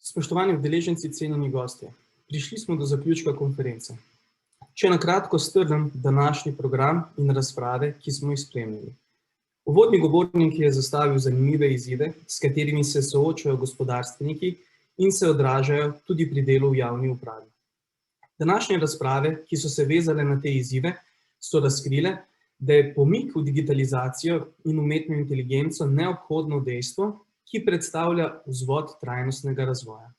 Spoštovani udeleženci, cenjeni gostje, prišli smo do zaključka konference. Če na kratko strnem današnji program in razprave, ki smo jih spremljali. Uvodni govornik je zastavil zanimive izzive, s katerimi se soočajo gospodarstveniki in se odražajo tudi pri delu v javni upravi. Današnje razprave, ki so se vezale na te izzive, so razkrile, da je pomik v digitalizacijo in umetno inteligenco neobhodno dejstvo, ki predstavlja vzvod trajnostnega razvoja.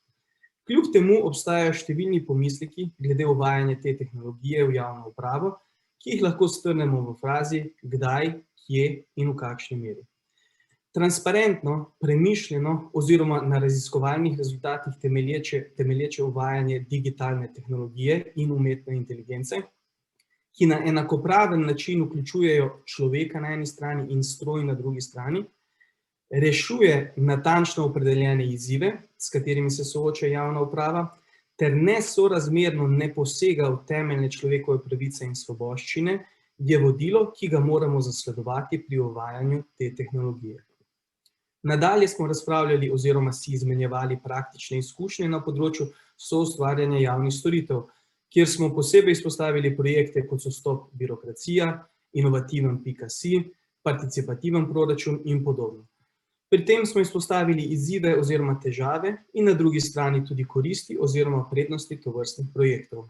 Kljub temu obstajajo številni pomisleki glede uvajanja te tehnologije v javno upravo, ki jih lahko strnemo v frazi kdaj, kje in v kakšni meri. Transparentno, premišljeno oziroma na raziskovalnih rezultatih temelječe uvajanje digitalne tehnologije in umetne inteligence, ki na enakopraven način vključujejo človeka na eni strani in stroj na drugi strani, rešuje natančno opredeljene izzive, s katerimi se sooča javna uprava, ter nesorazmerno ne posega v temeljne človekove pravice in svoboščine, je vodilo, ki ga moramo zasledovati pri uvajanju te tehnologije. Nadalje smo razpravljali oziroma si izmenjevali praktične izkušnje na področju soustvarjanja javnih storitev, kjer smo posebej izpostavili projekte, kot so Stop birokracija, Inovativen.si, Participativen proračun in podobno. Pri tem smo izpostavili izzive oziroma težave in na drugi strani tudi koristi oziroma prednosti tovrstnih projektov.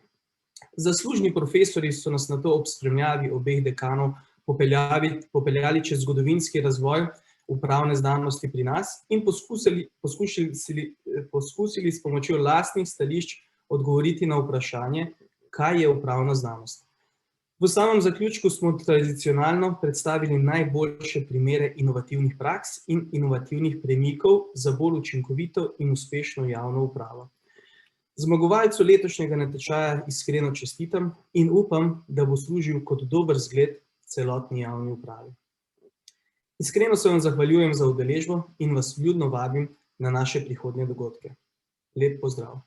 Zaslužni profesorji so nas nato ob spremljavi obeh dekanov popeljali čez zgodovinski razvoj upravne znanosti pri nas in poskusili s pomočjo lastnih stališč odgovoriti na vprašanje, kaj je upravna znanost. V samem zaključku smo tradicionalno predstavili najboljše primere inovativnih praks in inovativnih premikov za bolj učinkovito in uspešno javno upravo. Zmagovalcu letošnjega natečaja iskreno čestitam in upam, da bo služil kot dober zgled celotni javni upravi. Iskreno se vam zahvaljujem za udeležbo in vas vljudno vabim na naše prihodnje dogodke. Lep pozdrav!